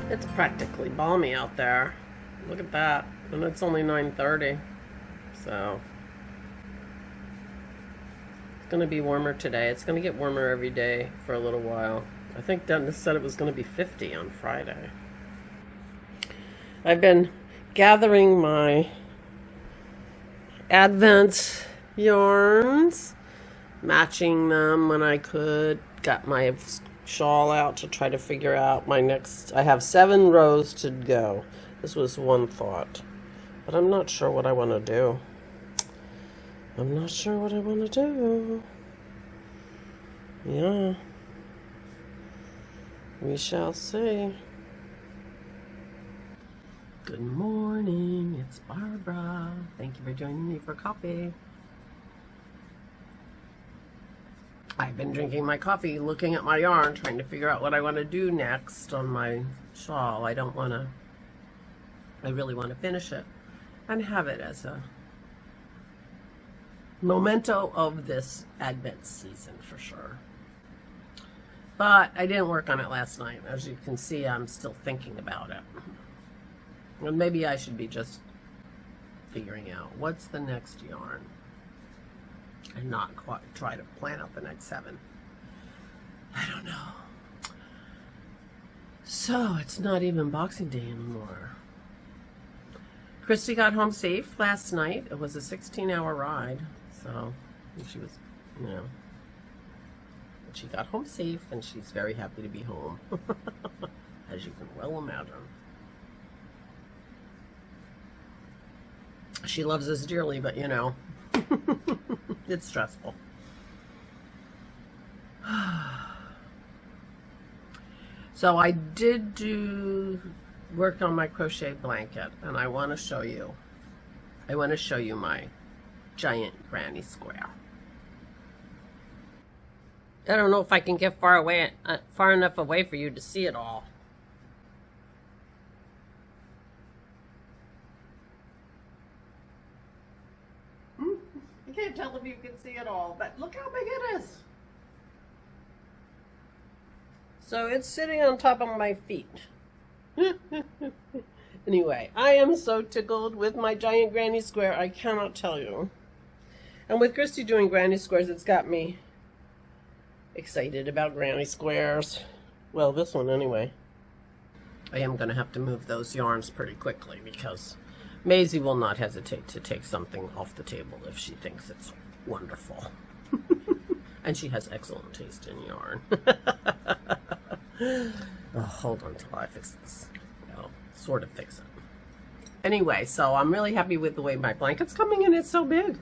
It's practically balmy out there. Look at that. And it's only 9:30. So it's going to be warmer today. It's going to get warmer every day for a little while. I think Dennis said it was going to be 50 on Friday. I've been gathering my Advent yarns, matching them when I could. Got my shawl out to try to figure out my next. I have 7 rows to go. This was one thought, but I'm not sure what I want to do. I'm not sure what I want to do. Yeah, we shall see. Good morning, it's Barbara. Thank you for joining me for coffee. I've been drinking my coffee, looking at my yarn, trying to figure out what I want to do next on my shawl. I really want to finish it and have it as a memento of this Advent season for sure. But I didn't work on it last night. As you can see, I'm still thinking about it. And maybe I should be just figuring out what's the next yarn and not quite try to plan out the next 7. I don't know. So it's not even Boxing Day anymore. Christy got home safe last night. It was a 16-hour ride. So she was, she got home safe and she's very happy to be home. As you can well imagine. She loves us dearly, but it's stressful. So I did do work on my crochet blanket, and I want to show you. I want to show you my giant granny square. I don't know if I can get far enough away for you to see it all. I can't tell if you can see it all, but look how big it is. So it's sitting on top of my feet. Anyway, I am so tickled with my giant granny square, I cannot tell you. And with Christy doing granny squares, it's got me excited about granny squares. Well, this one anyway. I am going to have to move those yarns pretty quickly because Maisie will not hesitate to take something off the table if she thinks it's wonderful. And she has excellent taste in yarn. Oh, hold on till I fix this. I'll sort of fix it. Anyway, so I'm really happy with the way my blanket's coming in. It's so big.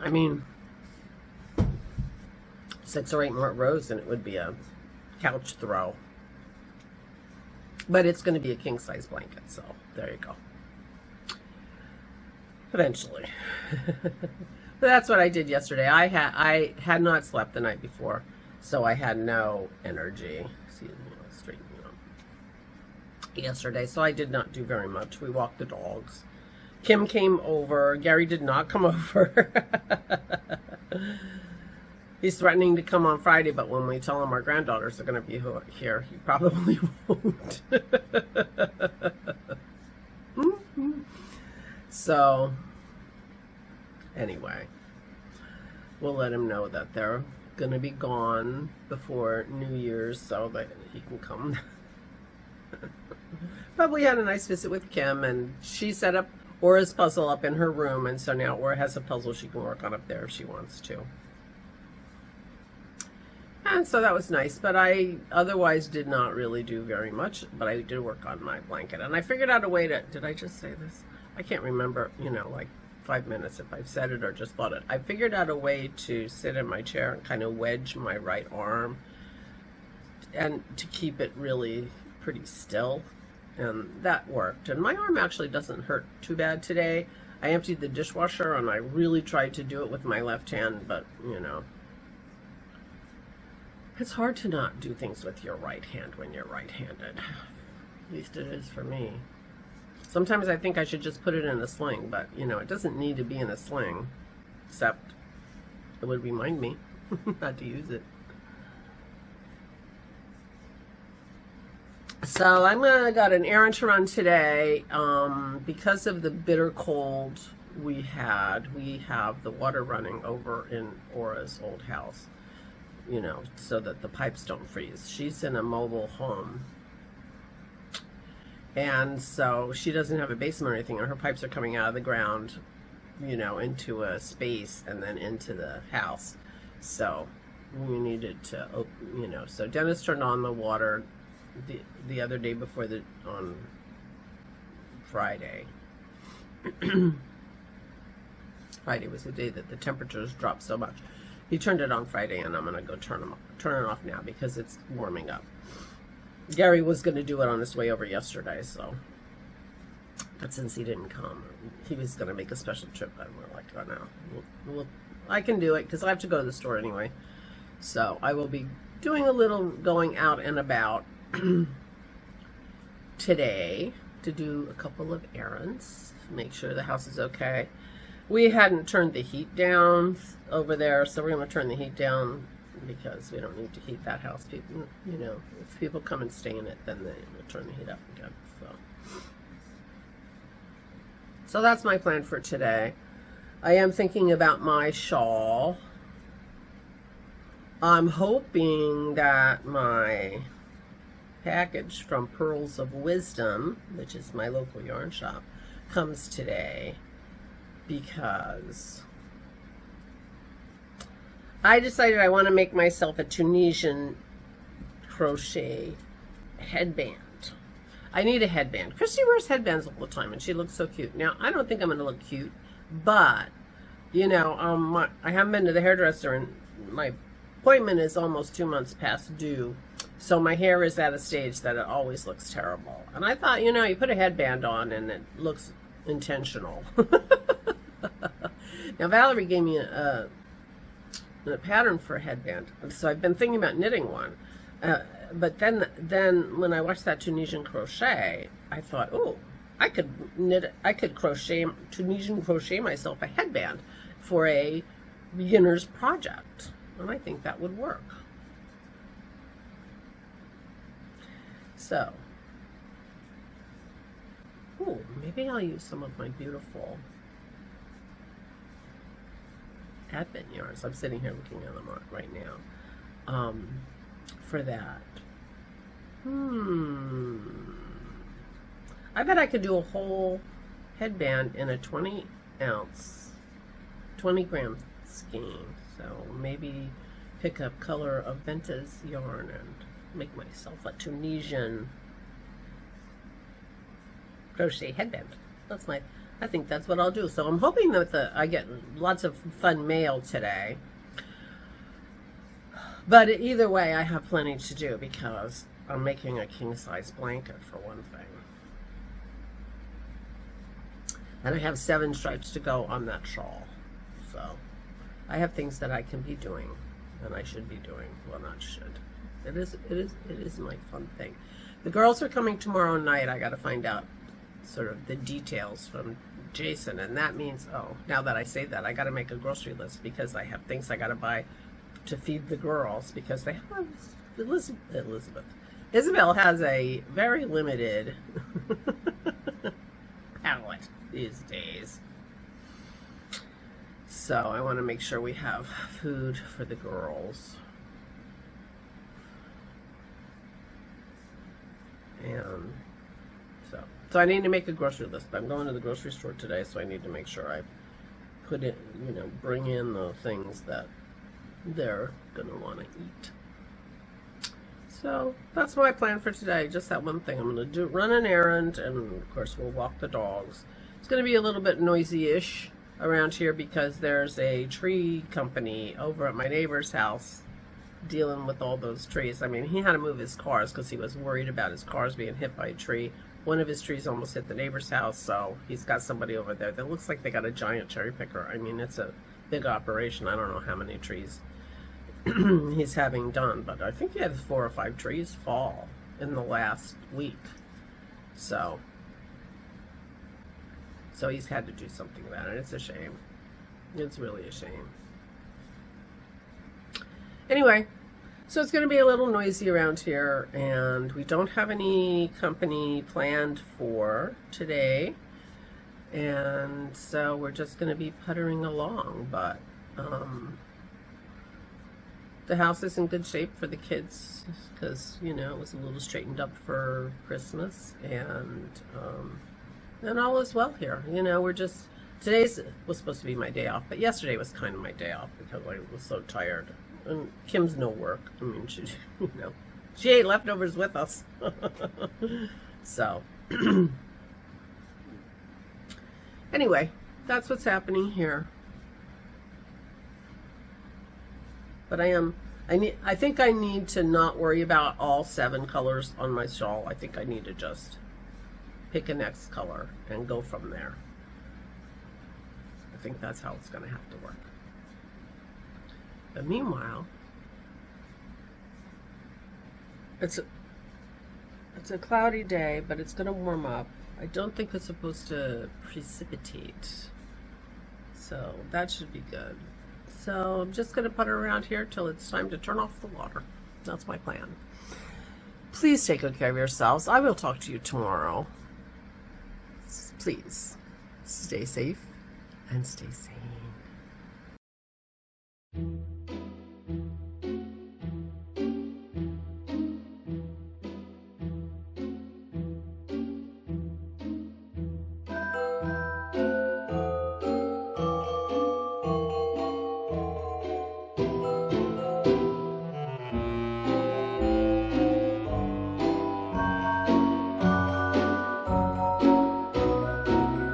I mean, 6 or 8 more rows and it would be a couch throw. But it's going to be a king-size blanket, so there you go. Eventually. But that's what I did yesterday. I had not slept the night before, so I had no energy. Excuse me, I'll straighten you up. Yesterday, so I did not do very much. We walked the dogs. Kim came over. Gary did not come over. He's threatening to come on Friday, but when we tell him our granddaughters are going to be here, he probably won't. So, anyway, we'll let him know that they're going to be gone before New Year's so that he can come. But we had a nice visit with Kim, and she set up Aura's puzzle up in her room, and so now Aura has a puzzle she can work on up there if she wants to. And so that was nice, but I otherwise did not really do very much, but I did work on my blanket. And I figured out a way to, did I just say this? I can't remember, like 5 minutes if I've said it or just thought it. I figured out a way to sit in my chair and kind of wedge my right arm and to keep it really pretty still. And that worked. And my arm actually doesn't hurt too bad today. I emptied the dishwasher and I really tried to do it with my left hand, but it's hard to not do things with your right hand when you're right-handed. At least it is for me. Sometimes I think I should just put it in a sling, but it doesn't need to be in a sling, except it would remind me not to use it. So I got an errand to run today. Because of the bitter cold we have the water running over in Aura's old house, you know, so that the pipes don't freeze. She's in a mobile home, and so she doesn't have a basement or anything, and her pipes are coming out of the ground, you know, into a space and then into the house. So we needed to open, you know, so Dennis turned on the water the other day before on Friday. Friday was the day that the temperatures dropped so much. He turned it on Friday, and I'm gonna go turn it off now because it's warming up. Gary was gonna do it on his way over yesterday, so, but since he didn't come, he was gonna make a special trip. And we're like, oh no, I can do it because I have to go to the store anyway. So I will be doing a little going out and about today to do a couple of errands, make sure the house is okay. We hadn't turned the heat down over there, so we're going to turn the heat down because we don't need to heat that house. People, you know, if people come and stay in it, then they will turn the heat up again. So that's my plan for today. I am thinking about my shawl. I'm hoping that my package from Pearls of Wisdom, which is my local yarn shop, comes today, because I decided I want to make myself a Tunisian crochet headband. I need a headband. Christy wears headbands all the time, and she looks so cute. Now, I don't think I'm going to look cute, but, you know, I haven't been to the hairdresser, and my appointment is almost 2 months past due. So my hair is at a stage that it always looks terrible. And I thought, you know, you put a headband on and it looks intentional. Now, Valerie gave me a pattern for a headband. So I've been thinking about knitting one. But then when I watched that Tunisian crochet, I thought, oh, I could Tunisian crochet myself a headband for a beginner's project. And I think that would work. So, ooh, maybe I'll use some of my beautiful Advent yarns. I'm sitting here looking at them right now. For that. I bet I could do a whole headband in a 20-ounce, 20-gram skein. So maybe pick up Color of Venta's yarn and make myself a Tunisian crochet headband. I think that's what I'll do. So I'm hoping that I get lots of fun mail today. But either way, I have plenty to do because I'm making a king-size blanket for one thing. And I have 7 stripes to go on that shawl. So I have things that I can be doing, and I should be doing. Well, not should. It is my fun thing. The girls are coming tomorrow night. I got to find out sort of the details from Jason, and that means, oh, now that I say that, I got to make a grocery list because I have things I got to buy to feed the girls because they have Isabel has a very limited palette these days. So I want to make sure we have food for the girls. And so I need to make a grocery list. I'm going to the grocery store today, so I need to make sure I put it, you know, bring in the things that they're gonna want to eat. So that's my plan for today. Just that one thing. I'm gonna run an errand, and of course we'll walk the dogs. It's gonna be a little bit noisy-ish around here because there's a tree company over at my neighbor's house dealing with all those trees. I mean, he had to move his cars because he was worried about his cars being hit by a tree. One of his trees almost hit the neighbor's house, so he's got somebody over there that looks like they got a giant cherry picker. I mean, it's a big operation. I don't know how many trees he's having done, but I think he had 4 or 5 trees fall in the last week. So he's had to do something about it. It's a shame. It's really a shame. Anyway, So it's going to be a little noisy around here, and we don't have any company planned for today, and so we're just going to be puttering along. But the house is in good shape for the kids because, you know, it was a little straightened up for Christmas, and all is well here. You know, we're just, today's was supposed to be my day off, but yesterday was kind of my day off because I was so tired. And Kim's no work. I mean, she, you know, she ate leftovers with us. So, anyway, that's what's happening here. But I think I need to not worry about all 7 colors on my shawl. I think I need to just pick a next color and go from there. I think that's how it's going to have to work. But meanwhile, it's a cloudy day, but it's going to warm up. I don't think it's supposed to precipitate, so that should be good. So I'm just going to putter around here till it's time to turn off the water. That's my plan. Please take good care of yourselves. I will talk to you tomorrow. Please stay safe and stay sane.